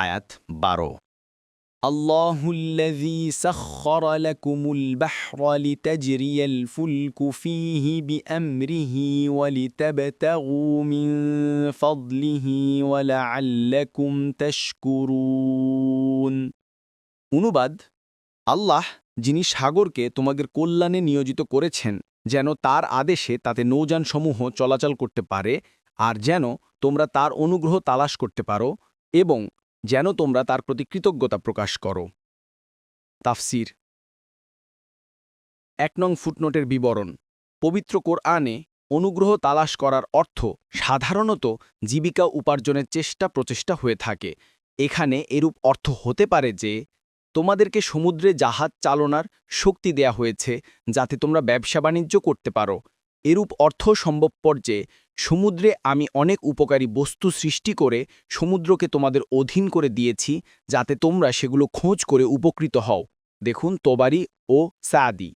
আয়াত 12। الله الذي سخر لكم البحر لتجري الفلك فيه بأمره ولتبتغوا من فضله ولعلكم تشكرون। অনুবাদ, আল্লাহ যিনি সাগরকে তোমাদের কল্যাণে নিয়োজিত করেছেন যেন তার আদেশে তাতে নৌযানসমূহ চলাচল করতে পারে আর যেন তোমরা তার অনুগ্রহ তালাশ করতে পারো এবং যেন তোমরা তার প্রতি কৃতজ্ঞতা প্রকাশ করো। তাফসির। 1 নং ফুটনোটের বিবরণ। পবিত্র কোরআনে অনুগ্রহ তালাশ করার অর্থ সাধারণত জীবিকা উপার্জনের প্রচেষ্টা হয়ে থাকে। এখানে এরূপ অর্থ হতে পারে যে তোমাদেরকে সমুদ্রে জাহাজ চালনার শক্তি দেয়া হয়েছে যাতে তোমরা ব্যবসা বাণিজ্য করতে পারো। এরূপ অর্থ সম্ভবপর যে সমুদ্রে আমি অনেক উপকারী বস্তু সৃষ্টি করে সমুদ্রকে তোমাদের অধীন করে দিয়েছি যাতে তোমরা সেগুলো খোঁজ করে উপকৃত হও। দেখুন তোবারি ও সাদি।